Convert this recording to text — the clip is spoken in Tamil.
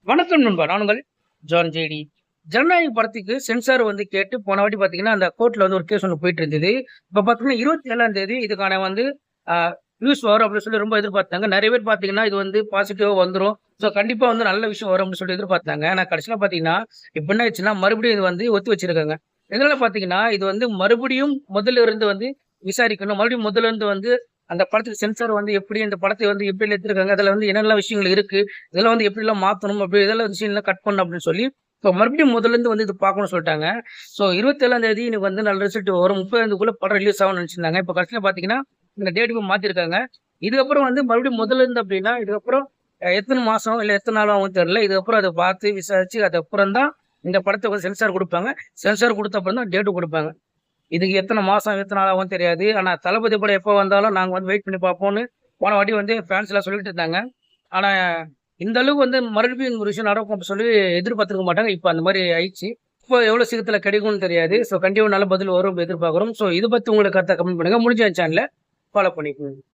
வணக்கம் நண்பா. நான் உங்கள் ஜான் ஜேடி. ஜனநாயக படத்துக்கு சென்சார் கேட்டு போன வாட்டி பார்த்தீங்கன்னா, அந்த கோர்ட்ல ஒரு கேஸ் ஒண்ணு போயிட்டு இருந்தது. இப்ப பார்த்தீங்கன்னா 27ஆம் தேதி இதுக்கான அ நியூஸ் வரும் அப்படின்னு சொல்லி ரொம்ப எதிர்பார்த்தாங்க. நெறைய பேர் பார்த்தீங்கன்னா, இது பாசிட்டிவா வந்துரும். ஸோ கண்டிப்பா நல்ல விஷயம் வரும் அப்படின்னு சொல்லி எதிர்பார்த்தாங்க. ஆனா கடைசியில பார்த்தீங்கன்னா, இப்ப என்ன ஆயிடுச்சுன்னா, மறுபடியும் இது ஒத்தி வச்சிருக்காங்க. இதனால பார்த்தீங்கன்னா, இது மறுபடியும் முதல்ல இருந்து விசாரிக்கணும். மறுபடியும் முதல்ல இருந்து அந்த படத்துக்கு சென்சார் எப்படி இந்த படத்தை எப்படி எடுத்திருக்காங்க, அதுல என்னெல்லாம் விஷயங்கள் இருக்கு, இதெல்லாம் எப்படிலாம் மாத்தணும், அப்படி இதெல்லாம் விஷயம்லாம் கட் பண்ணணும் அப்படின்னு சொல்லி, இப்போ மறுபடியும் முதல்ல இருந்து இது பார்க்கணும்னு சொல்லிட்டாங்க. ஸோ 27ஆம் தேதி எனக்கு நல்ல ரிசல்ட் வரும். 30 படம் ரிலீஸ் ஆகும்னு நினைச்சிருந்தாங்க. இப்போ கடைசியில பார்த்தீங்கன்னா, இந்த டேட் இப்போ மாத்திருக்காங்க. இதுக்கப்புறம் மறுபடியும் முதல்ல இருந்து அப்படின்னா, இதுக்கப்புறம் எத்தனை மாசம் இல்ல எத்தனை நாள் ஆகும் தெரியல. இதுக்கப்புறம் அதை பார்த்து விசாரிச்சு அதுக்கப்புறம் தான் இந்த படத்தை சென்சார் கொடுப்பாங்க. சென்சார் கொடுத்த அப்புறம் தான் டேட்டு கொடுப்பாங்க. இதுக்கு எத்தனை மாசம், எத்தனை நாள் ஆகும்னு தெரியாது. ஆனா தளபதி படம் எப்போ வந்தாலும் நாங்க வெயிட் பண்ணி பார்ப்போம்னு போன வாட்டி ஃபேன்ஸ் எல்லாம் சொல்லிட்டு இருந்தாங்க. ஆனா இந்த அளவுக்கு மறுபடியும் ஒரு விஷயம் நடக்கும் அப்படின்னு சொல்லி எதிர்பார்த்திருக்க மாட்டாங்க. இப்ப அந்த மாதிரி ஆயிடுச்சு. இப்போ எவ்வளவு சீக்கிரத்துல கிடைக்கும்னு தெரியாது. ஸோ கண்டிப்பா நல்ல பதில் வரும் எதிர்பார்க்கிறோம். ஸோ இதை பத்தி உங்களுக்கு கருத்தை கமெண்ட் பண்ணுங்க. முடிஞ்ச சேனலை ஃபாலோ பண்ணிக்கோங்க.